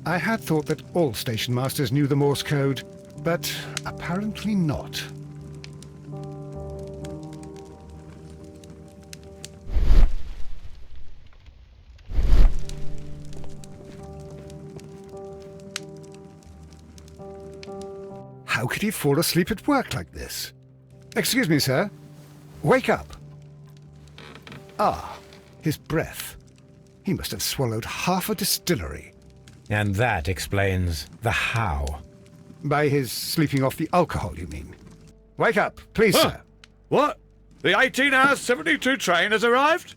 I had thought that all station masters knew the Morse code, but apparently not. How could he fall asleep at work like this? Excuse me, sir. Wake up. Ah, his breath. He must have swallowed half a distillery. And that explains the how. By his sleeping off the alcohol, you mean? Wake up, please, sir. What? The 18-hour 72 train has arrived?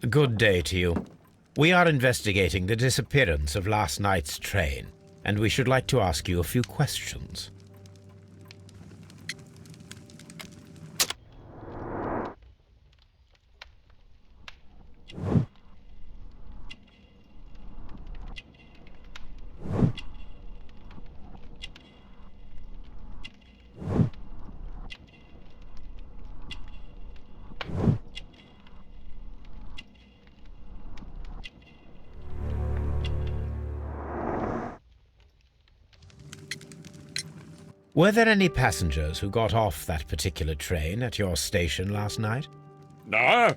Good day to you. We are investigating the disappearance of last night's train, and we should like to ask you a few questions. Were there any passengers who got off that particular train at your station last night? No,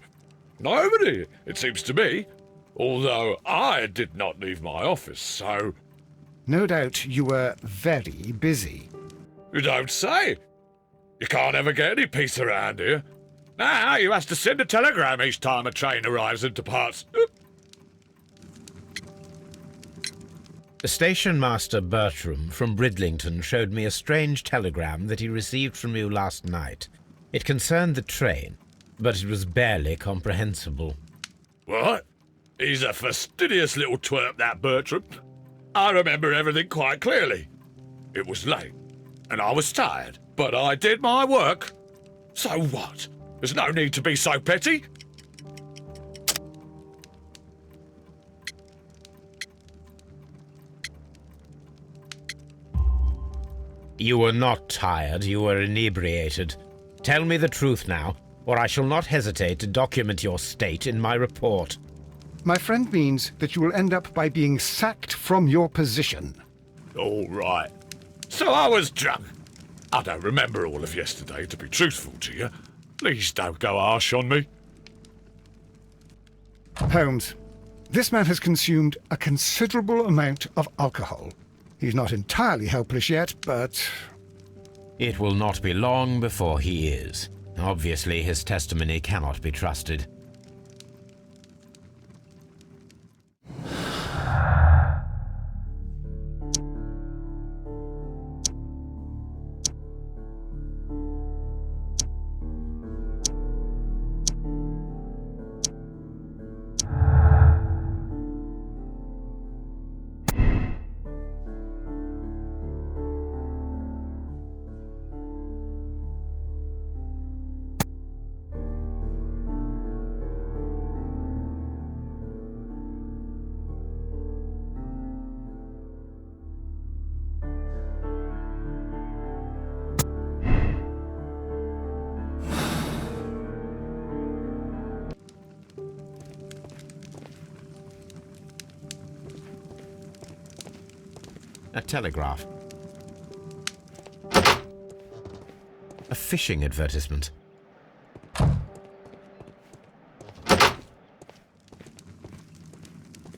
nobody, it seems to me. Although I did not leave my office, so... No doubt you were very busy. You don't say. You can't ever get any peace around here. Now you have to send a telegram each time a train arrives and departs. Station Master Bertram from Bridlington showed me a strange telegram that he received from you last night. It concerned the train, but it was barely comprehensible. What? He's a fastidious little twerp, that Bertram. I remember everything quite clearly. It was late, and I was tired, but I did my work. So what? There's no need to be so petty. You were not tired, you were inebriated. Tell me the truth now, or I shall not hesitate to document your state in my report. My friend means that you will end up by being sacked from your position. All right. So I was drunk. I don't remember all of yesterday, to be truthful to you. Please don't go harsh on me. Holmes, this man has consumed a considerable amount of alcohol. He's not entirely helpless yet, but... It will not be long before he is. Obviously, his testimony cannot be trusted. A telegraph. A fishing advertisement.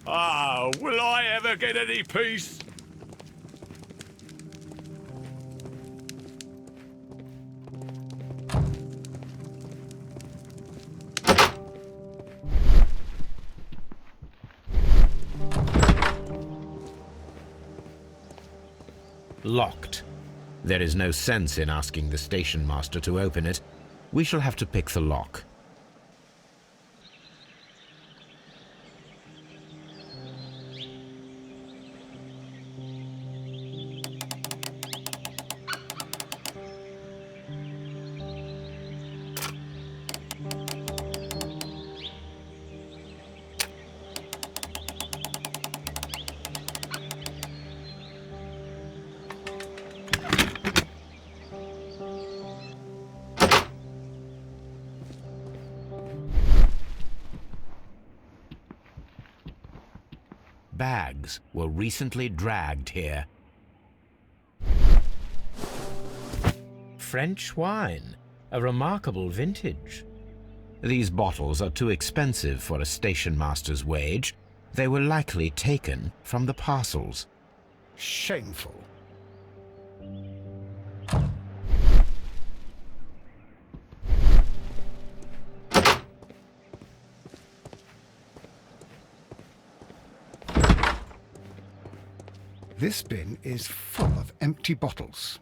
Ah, will I ever get any peace? Locked. There is no sense in asking the station master to open it. We shall have to pick the lock. bags were recently dragged here. French wine, a remarkable vintage. These bottles are too expensive for a station master's wage. They were likely taken from the parcels. Shameful. This bin is full of empty bottles.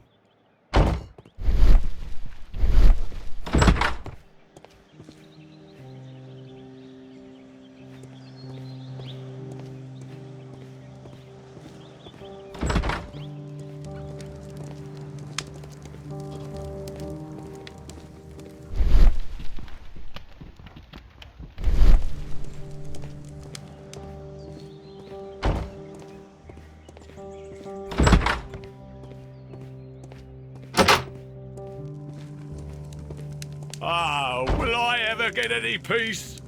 Ah, will I ever get any peace?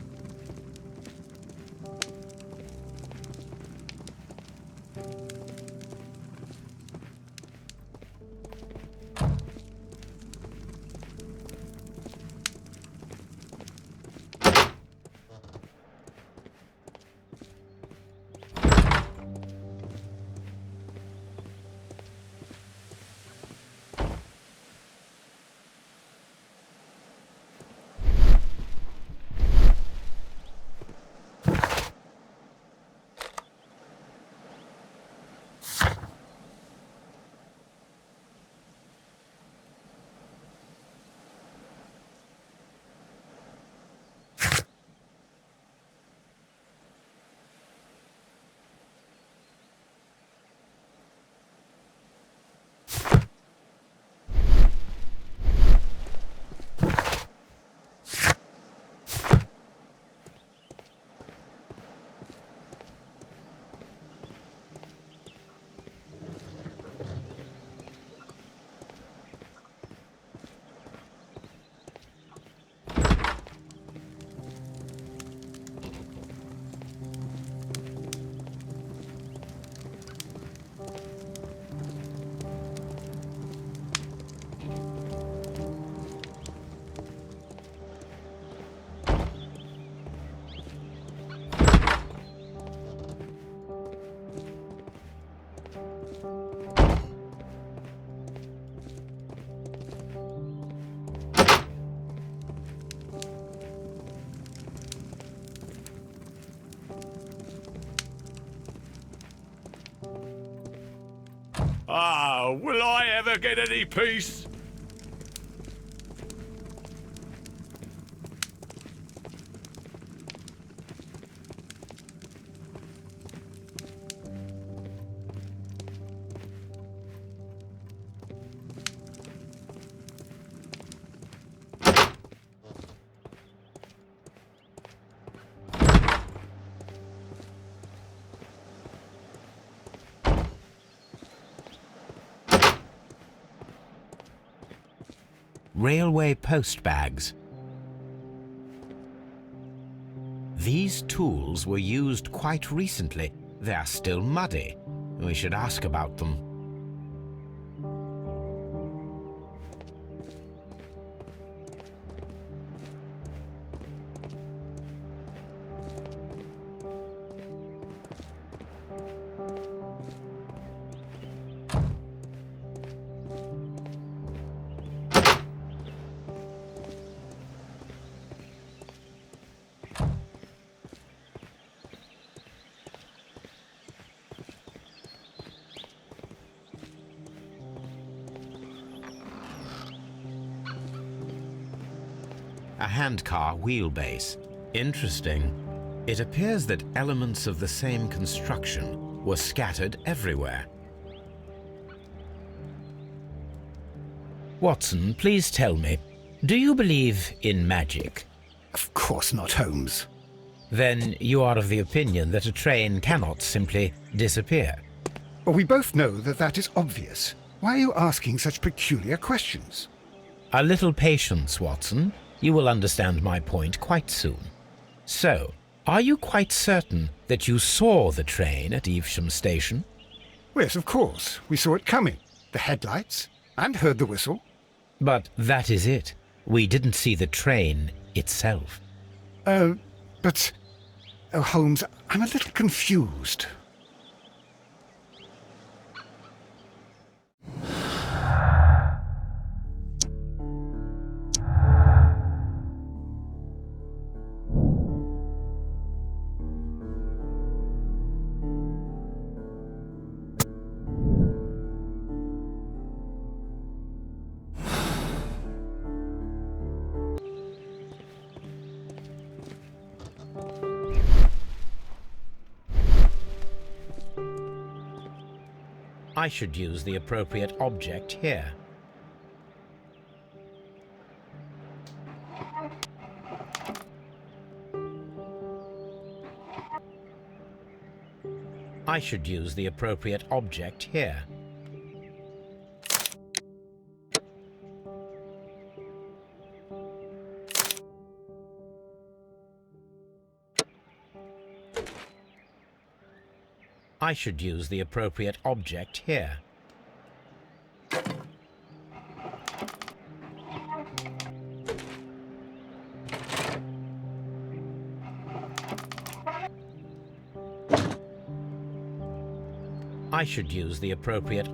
Ah, will I ever get any peace? Railway post bags. These tools were used quite recently. They are still muddy. We should ask about them. A handcar wheelbase. Interesting. It appears that elements of the same construction were scattered everywhere. Watson, please tell me, do you believe in magic? Of course not, Holmes. Then you are of the opinion that a train cannot simply disappear. Well, we both know that that is obvious. Why are you asking such peculiar questions? A little patience, Watson. You will understand my point quite soon. So, Are you quite certain that you saw the train at Evesham Station? Yes, of course. We saw it coming. The headlights, and heard the whistle. But that is it. We didn't see the train itself. But... Oh, Holmes, I'm a little confused. I should use the appropriate object here. I should use the appropriate object here. I should use the appropriate object here. I should use the appropriate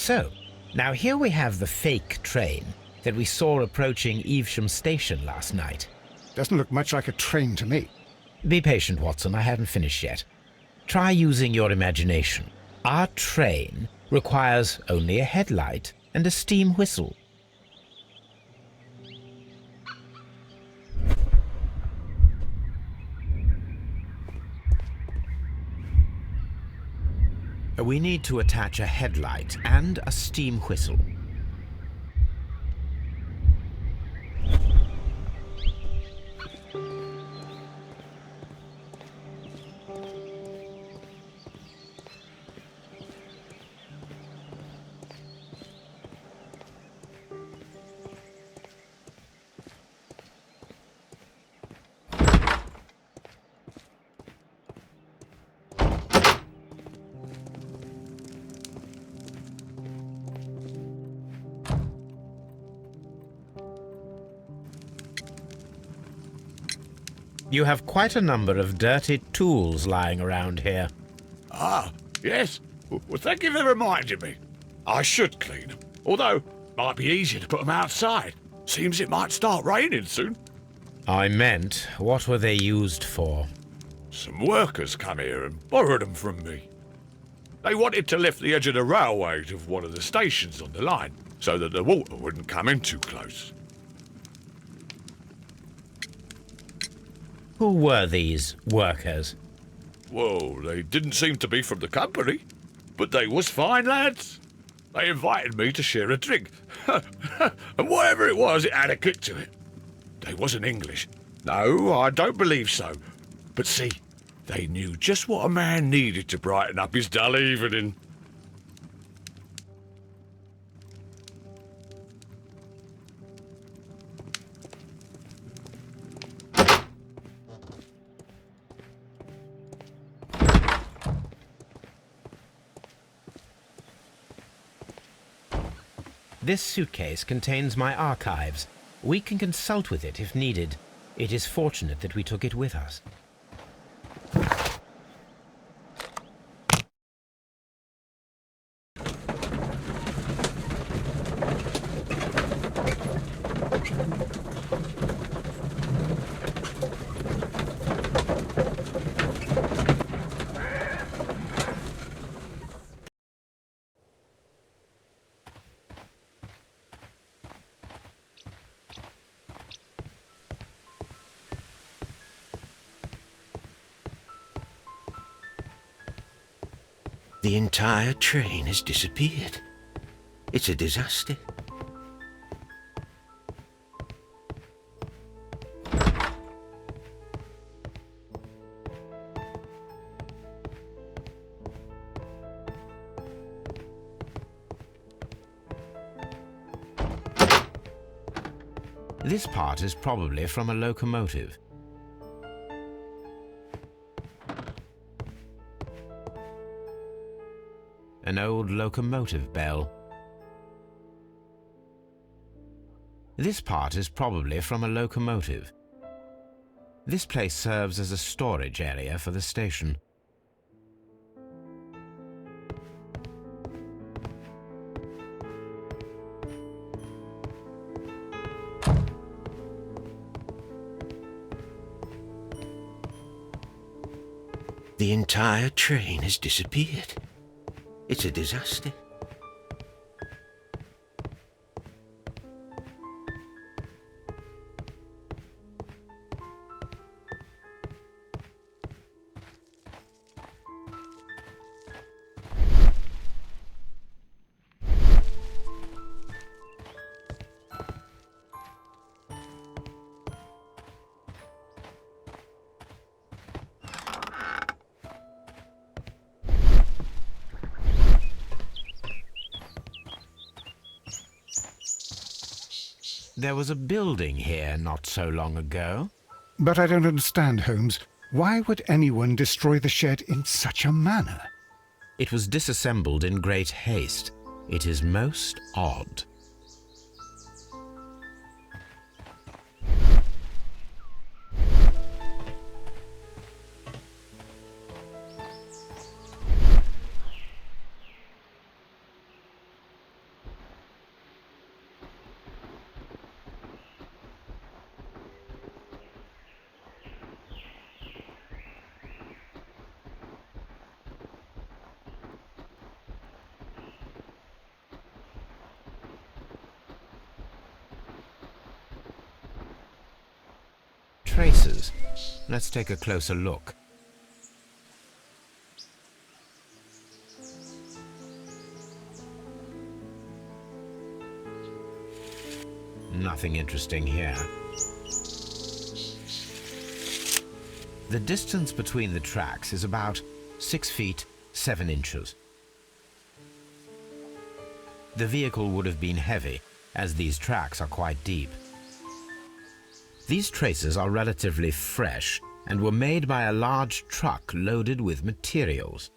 So, now here we have the fake train that we saw approaching Evesham Station last night. Doesn't look much like a train to me. Be patient, Watson, I haven't finished yet. Try using your imagination. Our train requires only a headlight and a steam whistle. We need to attach a headlight and a steam whistle. You have quite a number of dirty tools lying around here. Ah, yes. Well, thank you for reminding me. I should clean them. Although, might be easier to put them outside. Seems it might start raining soon. I meant, what were they used for? Some workers come here and borrowed them from me. They wanted to lift the edge of the railway to one of the stations on the line, so that the water wouldn't come in too close. Who were these workers? Well, they didn't seem to be from the company, but they was fine lads. They invited me to share a drink, and whatever it was, it had a kick to it. They wasn't English. No, I don't believe so. But see, they knew just what a man needed to brighten up his dull evening. This suitcase contains my archives. We can consult with it if needed. It is fortunate that we took it with us. The entire train has disappeared. It's a disaster. This part is probably from a locomotive. An old locomotive bell. This part is probably from a locomotive. This place serves as a storage area for the station. The entire train has disappeared. It's a disaster. There was a building here not so long ago. But I don't understand, Holmes. Why would anyone destroy the shed in such a manner? It was disassembled in great haste. It is most odd. Traces. Let's take a closer look. Nothing interesting here. The distance between the tracks is about 6 feet 7 inches. The vehicle would have been heavy, as these tracks are quite deep. These traces are relatively fresh and were made by a large truck loaded with materials.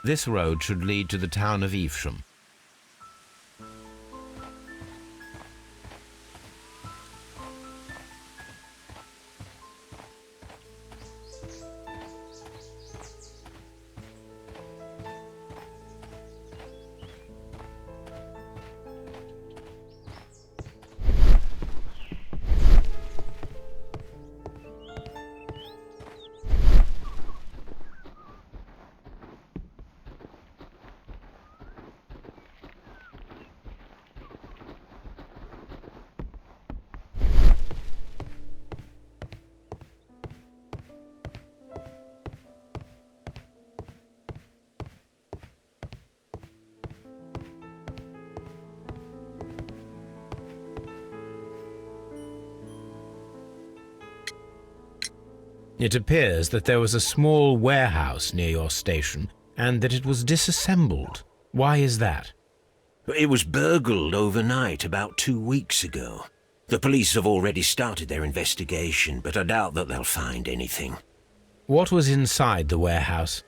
This road should lead to the town of Evesham. It appears that there was a small warehouse near your station and that it was disassembled. Why is that? It was burgled overnight about 2 weeks ago. The police have already started their investigation, but I doubt that they'll find anything. What was inside the warehouse?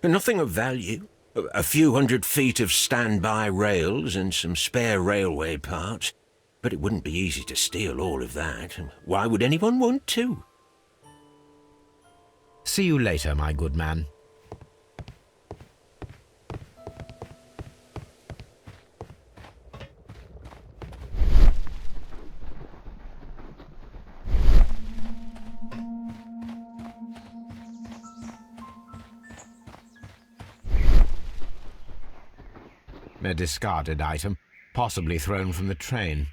Nothing of value. A few 100 feet of standby rails and some spare railway parts. But it wouldn't be easy to steal all of that. Why would anyone want to? See you later, my good man. A discarded item, possibly thrown from the train.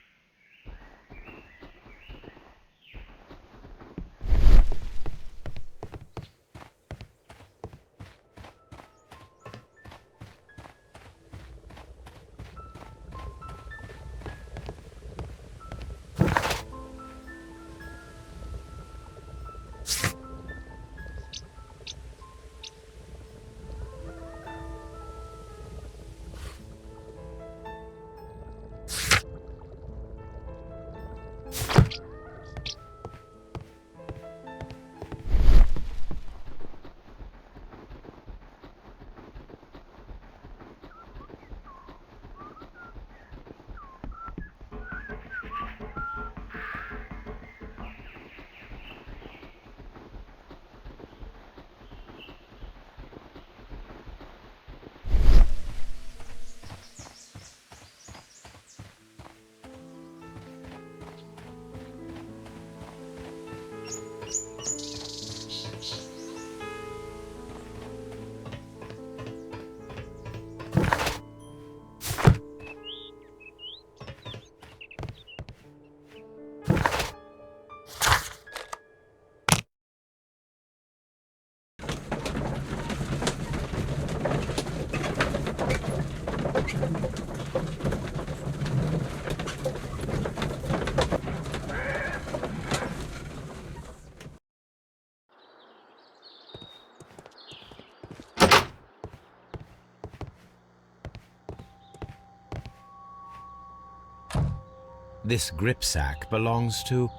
This gripsack belongs to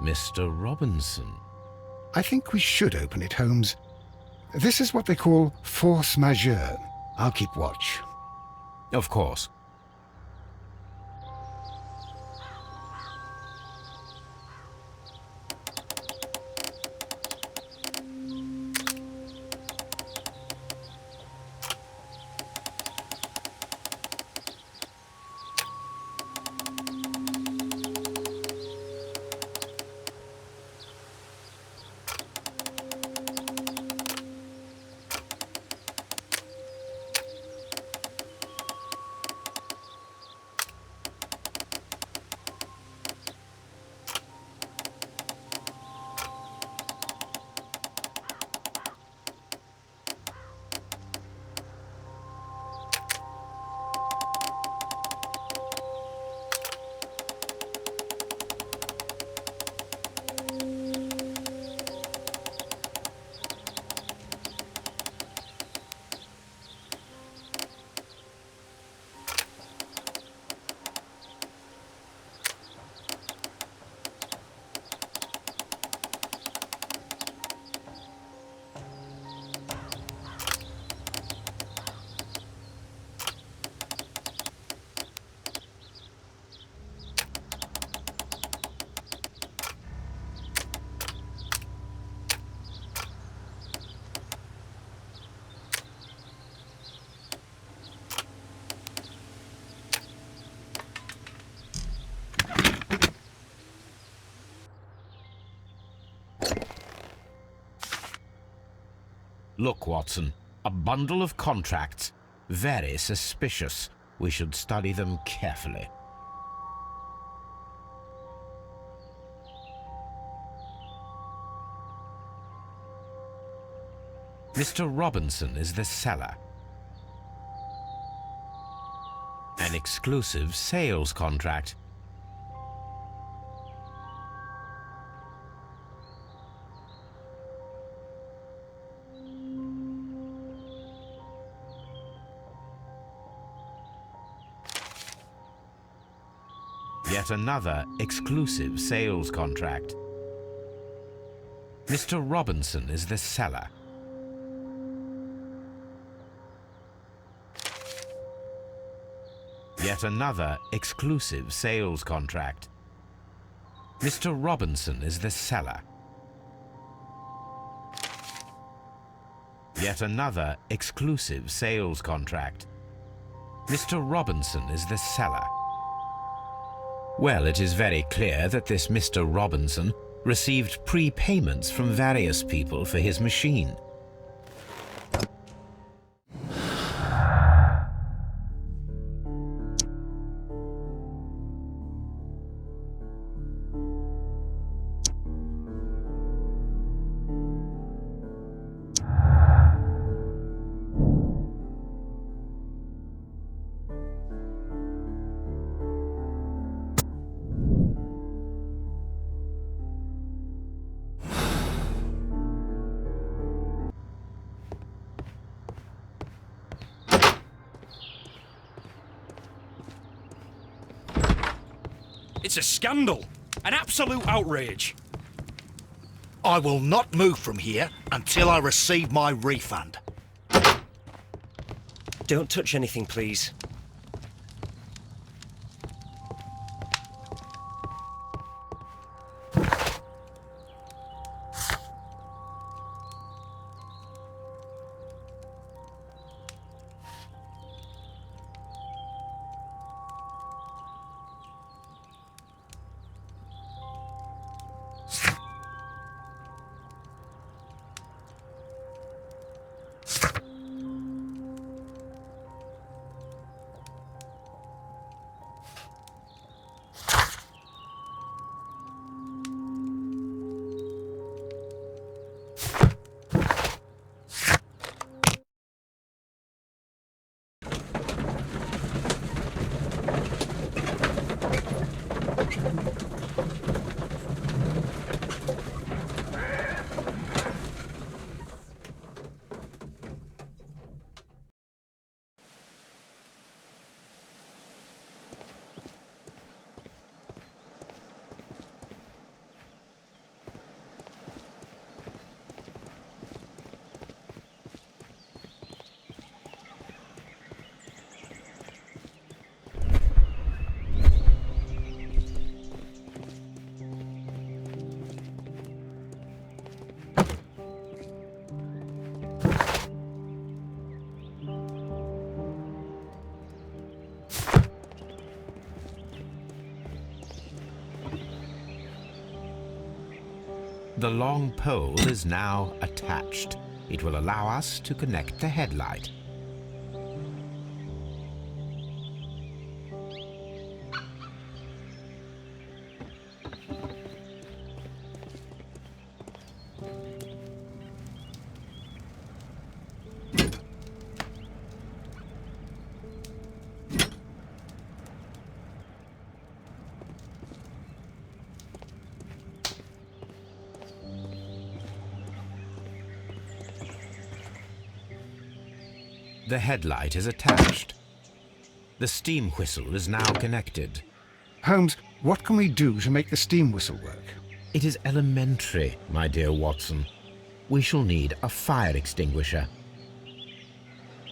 Mr. Robinson. I think we should open it, Holmes. This is what they call force majeure. I'll keep watch. Of course. Look, Watson, a bundle of contracts. Very suspicious. We should study them carefully. Mr. Robinson is the seller. An exclusive sales contract. Yet another exclusive sales contract. Mr. Robinson is the seller. Yet another exclusive sales contract. Mr. Robinson is the seller. Yet another exclusive sales contract. Mr. Robinson is the seller. Well, it is very clear that this Mr. Robinson received prepayments from various people for his machine. It's a scandal. An absolute outrage. I will not move from here until I receive my refund. Don't touch anything, please. The long pole is now attached. It will allow us to connect the headlight. The headlight is attached. The steam whistle is now connected. Holmes, what can we do to make the steam whistle work? It is elementary, my dear Watson. We shall need a fire extinguisher.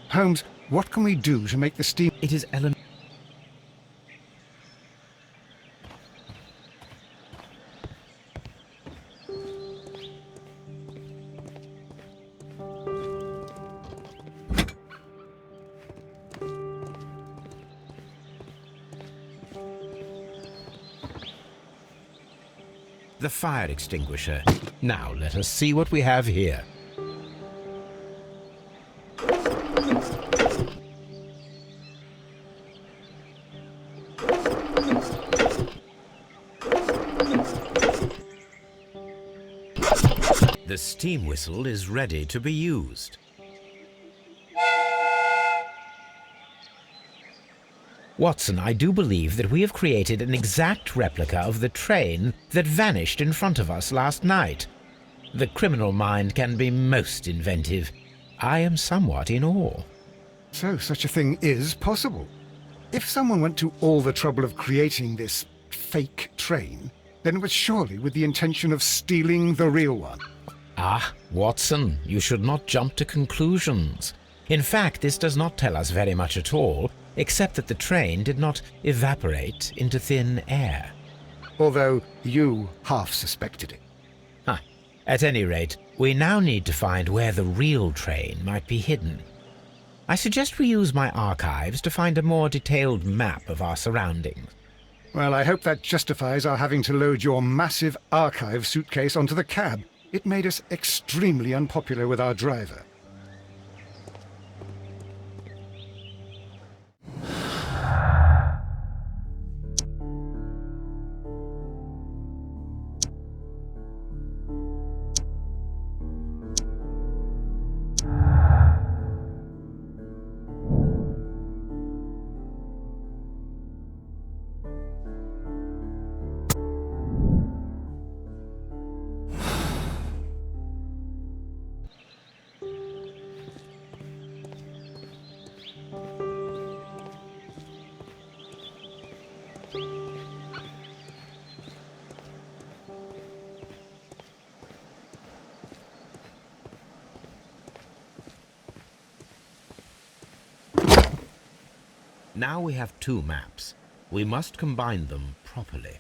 Holmes, what can we do to make the steam... It is elementary. The fire extinguisher. Now let us see what we have here. The steam whistle is ready to be used. Watson, I do believe that we have created an exact replica of the train that vanished in front of us last night. The criminal mind can be most inventive. I am somewhat in awe. So such a thing is possible. If someone went to all the trouble of creating this fake train, then it was surely with the intention of stealing the real one. Ah, Watson, you should not jump to conclusions. In fact, this does not tell us very much at all, except that the train did not evaporate into thin air. Although you half suspected it. At any rate, we now need to find where the real train might be hidden. I suggest we use my archives to find a more detailed map of our surroundings. Well, I hope that justifies our having to load your massive archive suitcase onto the cab. It made us extremely unpopular with our driver. Now we have two maps. We must combine them properly.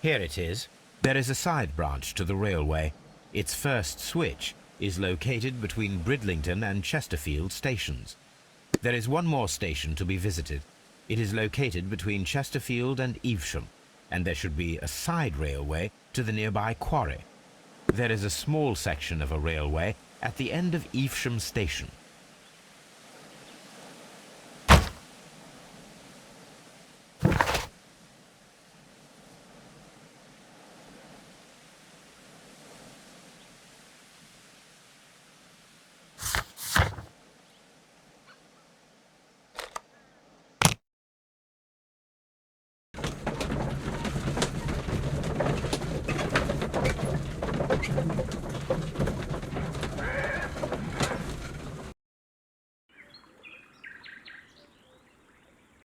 Here it is. There is a side branch to the railway. Its first switch is located between Bridlington and Chesterfield stations. There is one more station to be visited. It is located between Chesterfield and Evesham, and there should be a side railway to the nearby quarry. There is a small section of a railway at the end of Evesham station.